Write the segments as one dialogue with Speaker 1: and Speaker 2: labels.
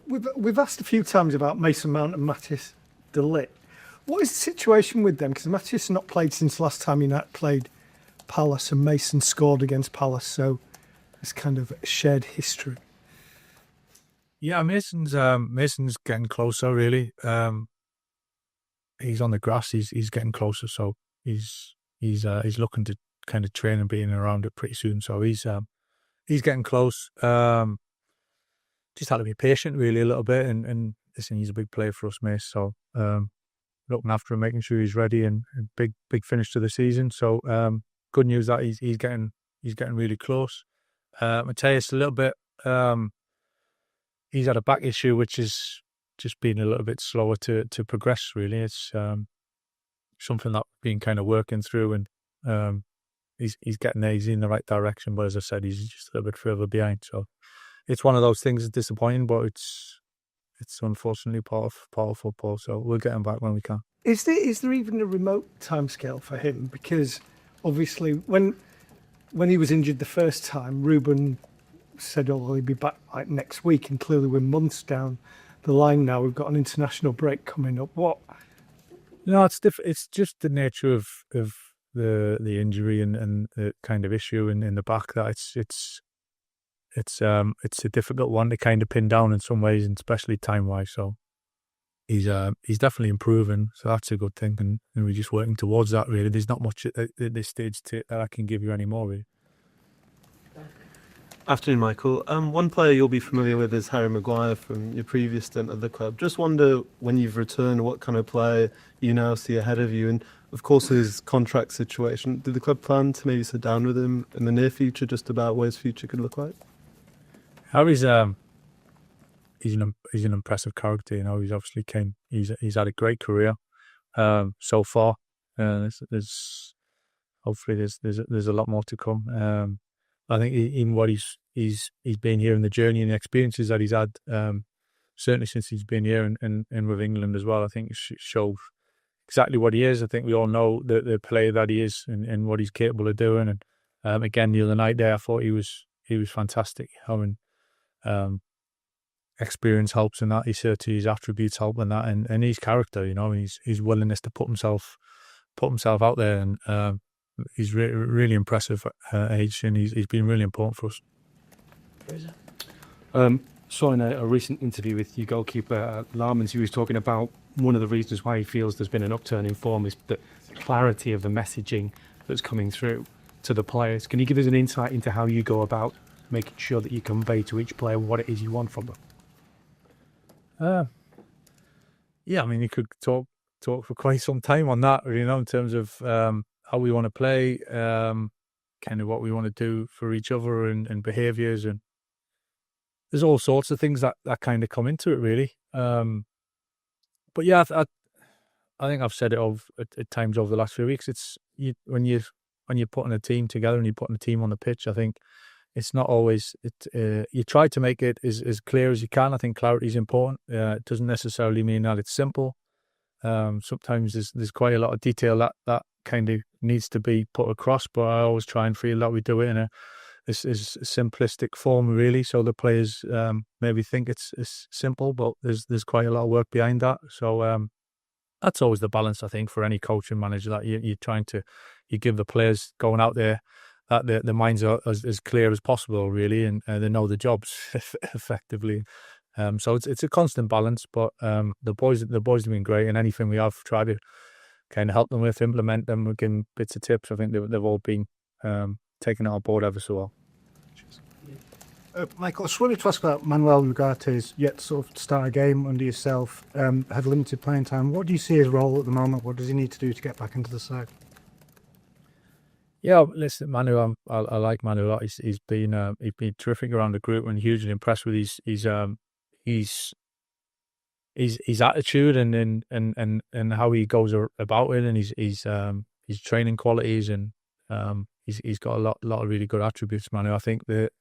Speaker 1: we've asked a few times about Mason Mount and Matthias de Ligt. What is the situation with them? Because Matthias has not played since last time United played Palace, and Mason scored against Palace, so it's kind of a shared history.
Speaker 2: Yeah, Mason's getting closer. Really, he's on the grass. He's getting closer, so he's looking to kind of train and being around it pretty soon. So he's getting close. Just had to be patient, really, a little bit, and listen, he's a big player for us, Mace. So looking after him, making sure he's ready, and a big finish to the season. So good news that he's getting really close. Matthias a little bit. He's had a back issue, which is just been a little bit slower to progress. Really, it's something that we've been kind of working through, and he's getting there. He's in the right direction, but as I said, he's just a little bit further behind. So it's one of those things that's disappointing, but it's unfortunately part of football. So we'll get him back when we can.
Speaker 1: Is there even a remote timescale for him? Because obviously, when he was injured the first time, Ruben said, "Oh, he'll be back like next week," and clearly we're months down the line now. We've got an international break coming up. What?
Speaker 2: No, it's just the nature of the injury and the kind of issue in the back that it's a difficult one to kind of pin down in some ways, and especially time wise. So he's definitely improving, so that's a good thing, and we're just working towards that. Really, there's not much at this stage that I can give you anymore. Really.
Speaker 3: Afternoon, Michael. One player you'll be familiar with is Harry Maguire from your previous stint at the club. Just wonder, when you've returned, what kind of player you now see ahead of you, and of course his contract situation. Do the club plan to maybe sit down with him in the near future, just about what his future could look like?
Speaker 2: Harry's he's an impressive character. You know, he's obviously he's had a great career so far. There's hopefully there's a lot more to come. I think even what he's been here, and the journey and the experiences that he's had, certainly since he's been here and with England as well, I think shows exactly what he is. I think we all know the player that he is and what he's capable of doing. And again, the other night there, I thought he was fantastic. Having experience helps in that. He certainly, his attributes help in that, and his character. You know, his willingness to put himself out there, and he's really impressive at age, and he's been really important for us.
Speaker 4: Saw in a recent interview with your goalkeeper, Larmans, he was talking about one of the reasons why he feels there's been an upturn in form is the clarity of the messaging that's coming through to the players. Can you give us an insight into how you go about making sure that you convey to each player what it is you want from them?
Speaker 2: Yeah, I mean, you could talk for quite some time on that, you know, in terms of how we want to play, kind of what we want to do for each other, and behaviours, and there's all sorts of things that kind of come into it, really. But yeah, I think I've said it at times over the last few weeks. It's when you're putting a team together and you're putting a team on the pitch, I think it's not always you try to make it as clear as you can. I think clarity is important. It doesn't necessarily mean that it's simple. Sometimes there's quite a lot of detail that kind of needs to be put across, but I always try and feel that we do it in a simplistic form, really, so the players maybe think it's simple, but there's quite a lot of work behind that. So that's always the balance, I think, for any coach and manager, that you're trying to give the players going out there that their minds are as clear as possible, really, and they know the jobs effectively. So it's a constant balance, but the boys have been great, and anything we have tried to kind of help them with, implement them, we give them bits of tips. I think they've all been taken on board ever so well.
Speaker 5: Michael, I just wanted to ask about Manuel Ugarte's yet to sort of start a game under yourself, had limited playing time. What do you see his role at the moment? What does he need to do to get back into the side?
Speaker 2: Yeah, listen, Manu, I like Manu a lot. He's been terrific around the group, and hugely impressed with his attitude and how he goes about it, and his training qualities, and he's got a lot of really good attributes, Manu. I think that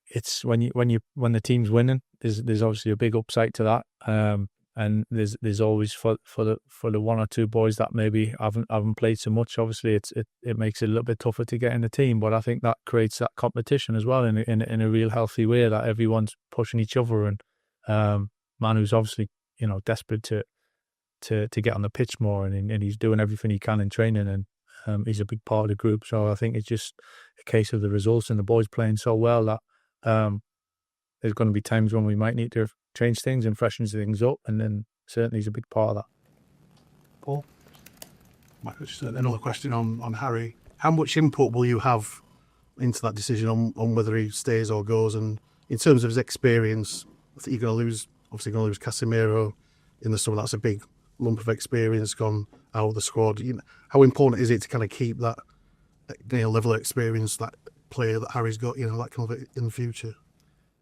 Speaker 2: it's when the team's winning, there's obviously a big upside to that, and there's always for the one or two boys that maybe haven't played so much. Obviously, it makes it a little bit tougher to get in the team, but I think that creates that competition as well in a real healthy way, that everyone's pushing each other, and Man who's obviously, desperate to get on the pitch more, and he's doing everything he can in training, and he's a big part of the group. So I think it's just a case of the results and the boys playing so well that there's going to be times when we might need to change things and freshen things up, and then certainly he's a big part of that.
Speaker 6: Paul? Michael, just another question on Harry. How much input will you have into that decision on whether he stays or goes? And in terms of his experience, I think you're going to lose Casemiro in the summer. That's a big lump of experience gone out of the squad. How important is it to kind of keep that level of experience, that player that Harry's got, that kind of in the future?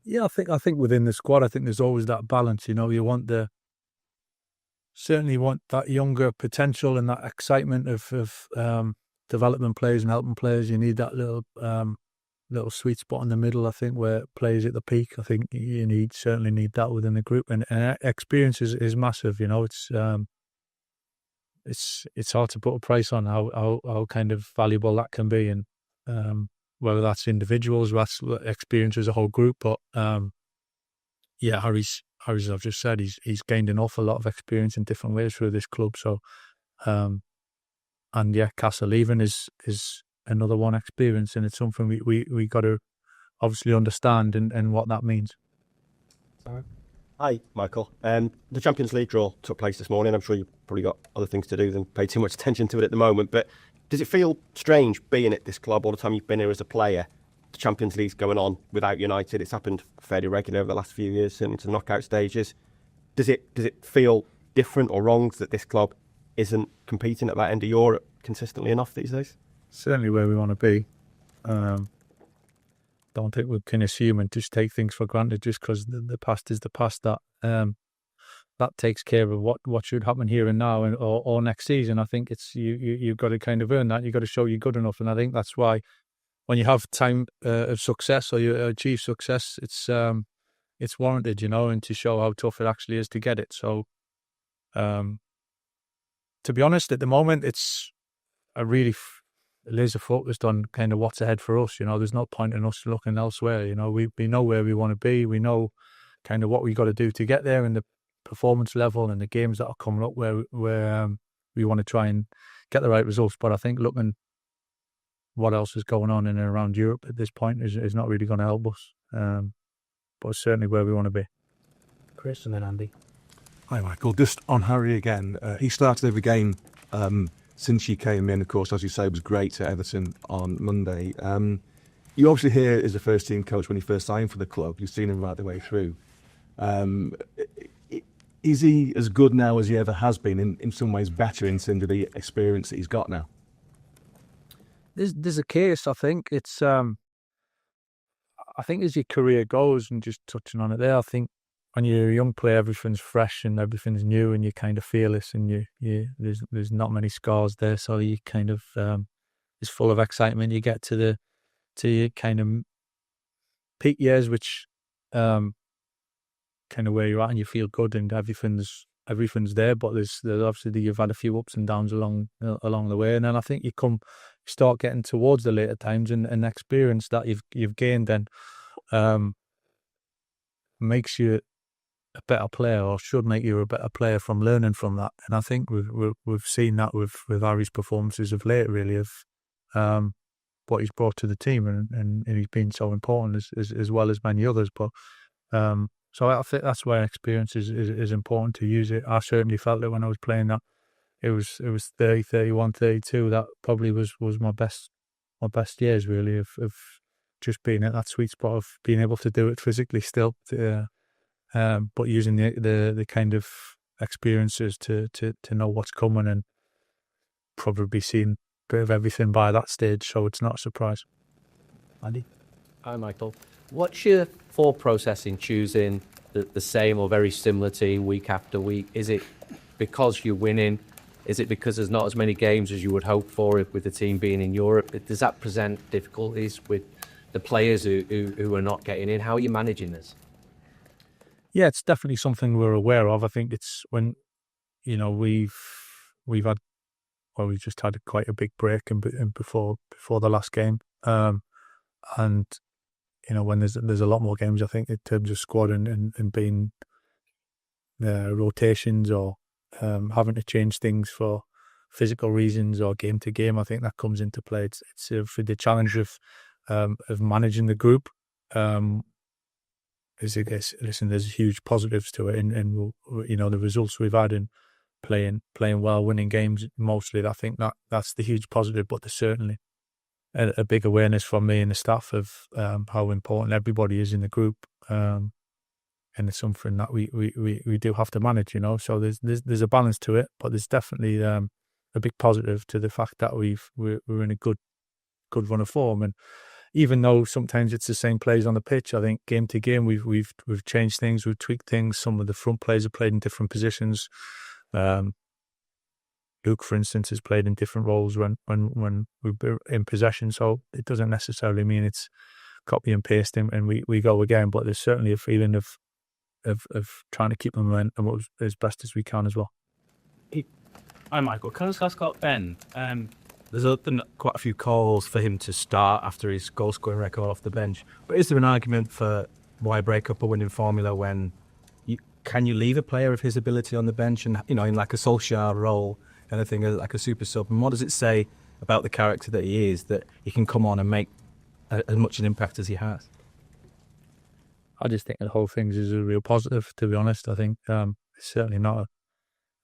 Speaker 2: Yeah, I think within the squad, I think there's always that balance. You certainly want that younger potential and that excitement of development players and helping players. You need that little sweet spot in the middle, I think, where players at the peak. I think you certainly need that within the group, and experience is massive. It's hard to put a price on how kind of valuable that can be, and whether that's individuals, that's experience as a whole group. But Harry's, as I've just said, he's gained an awful lot of experience in different ways through this club. So, Casa leaving is another one experience, and it's something we got to obviously understand and what that means.
Speaker 7: Hi, Michael. The Champions League draw took place this morning. I'm sure you've probably got other things to do than pay too much attention to it at the moment, but does it feel strange being at this club all the time you've been here as a player? The Champions League's going on without United. It's happened fairly regularly over the last few years, certainly to the knockout stages. Does it feel different or wrong that this club isn't competing at that end of Europe consistently enough these days?
Speaker 2: Certainly where we want to be. Don't think we can assume and just take things for granted just because the past is the past. That takes care of what should happen here and now or next season. I think it's you've got to kind of earn that. You've got to show you're good enough, and I think that's why when you have time of success or you achieve success, it's warranted, and to show how tough it actually is to get it. So, to be honest, at the moment, it's a really laser focused on kind of what's ahead for us. There's no point in us looking elsewhere. We know where we want to be. We know kind of what we got to do to get there, and the performance level and the games that are coming up where we want to try and get the right results. But I think looking what else is going on in and around Europe at this point is not really going to help us. But it's certainly where we want to be.
Speaker 4: Chris and then Andy.
Speaker 8: Hi, Michael. Just on Harry again. He started every game since you came in. Of course, as you say, was great at Everton on Monday. You obviously here as a first team coach when he first signed for the club. You've seen him right the way through. Is he as good now as he ever has been? In some ways, better in terms of the experience that he's got now.
Speaker 2: There's a case. I think it's. I think as your career goes, and just touching on it there, I think when you're a young player, everything's fresh and everything's new, and you're kind of fearless, and there's not many scars there, so you kind of is full of excitement. You get to your kind of peak years, which kind of where you're at, and you feel good, and everything's there. But there's obviously you've had a few ups and downs along the way, and then I think you start getting towards the later times, and experience that you've gained then makes you a better player, or should make you a better player from learning from that. And I think we've seen that with Harry's performances of late, really, of what he's brought to the team, and he's been so important as well as many others. But so I think that's where experience is important to use it. I certainly felt it when I was playing that. It was 30, 31, 32. That probably was my best years, really, of just being at that sweet spot of being able to do it physically still, but using the kind of experiences to know what's coming, and probably seen a bit of everything by that stage, so it's not a surprise. Andy?
Speaker 9: Hi, Michael. What's your thought process in choosing the same or very similar team week after week? Is it because you're winning? Is it because there's not as many games as you would hope for with the team being in Europe? Does that present difficulties with the players who are not getting in? How are you managing this?
Speaker 2: Yeah, it's definitely something we're aware of. I think it's when, we've just had quite a big break before the last game. And, when there's a lot more games, I think, in terms of squad and being rotations or having to change things for physical reasons or game to game. I think that comes into play. It's for the challenge of managing the group. Listen, there's huge positives to it, and the results we've had in playing well, winning games mostly. I think that's the huge positive. But there's certainly a big awareness from me and the staff of how important everybody is in the group, and it's something that we do have to manage. So there's a balance to it, but there's definitely a big positive to the fact that we're in a good run of form. And even though sometimes it's the same plays on the pitch, I think game to game we've changed things, we've tweaked things. Some of the front players have played in different positions. Luke, for instance, has played in different roles when we're in possession, so it doesn't necessarily mean it's copy and paste and we go again. But there's certainly a feeling of trying to keep the momentum as best as we can as well.
Speaker 10: Hi, Michael. Can I just ask about Ben? There's been quite a few calls for him to start after his goal-scoring record off the bench. But is there an argument for why break up a winning formula when can you leave a player of his ability on the bench and, in like a Solskjaer role, anything like a super sub? And what does it say about the character that he is that he can come on and make as much an impact as he has?
Speaker 2: I just think the whole thing is a real positive, to be honest. I think it's certainly not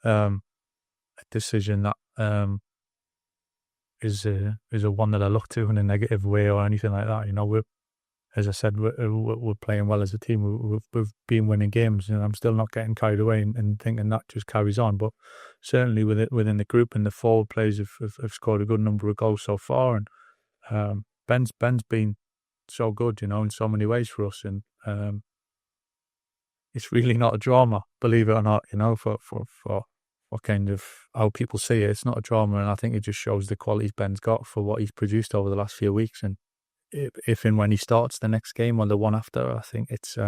Speaker 2: a decision that is a one that I look to in a negative way or anything like that. As I said, we're playing well as a team. We've been winning games, and I'm still not getting carried away and thinking that just carries on. But certainly within the group and the forward players have scored a good number of goals so far. And Ben's been so good, in so many ways for us. And it's really not a drama, believe it or not. For what kind of how people see it, it's not a drama, and I think it just shows the qualities Ben's got for what he's produced over the last few weeks. And if and when he starts the next game or the one after, I think it's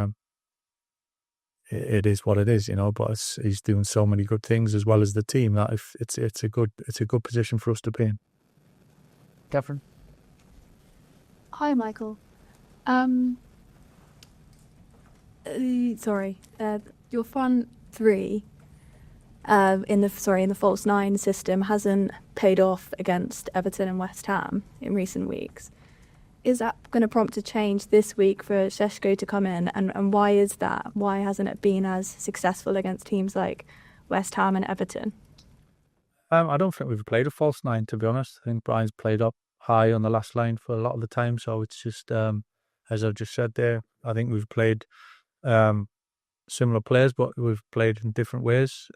Speaker 2: it is what it is, But he's doing so many good things as well as the team that if it's a good position for us to be in.
Speaker 9: Catherine.
Speaker 11: Hi, Michael. Your front three in the false nine system hasn't paid off against Everton and West Ham in recent weeks. Is that going to prompt a change this week for Šeško to come in? And why is that? Why hasn't it been as successful against teams like West Ham and Everton?
Speaker 2: I don't think we've played a false nine, to be honest. I think Brian's played up high on the last line for a lot of the time. So it's just, as I've just said there, I think we've played similar players, but we've played in different ways.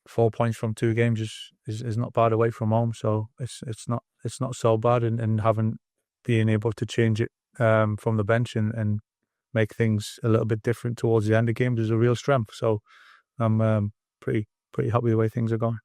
Speaker 2: 4 points from 2 games is not bad away from home, so it's not so bad, and being able to change it from the bench and make things a little bit different towards the end of games is a real strength. So I'm pretty happy the way things are going.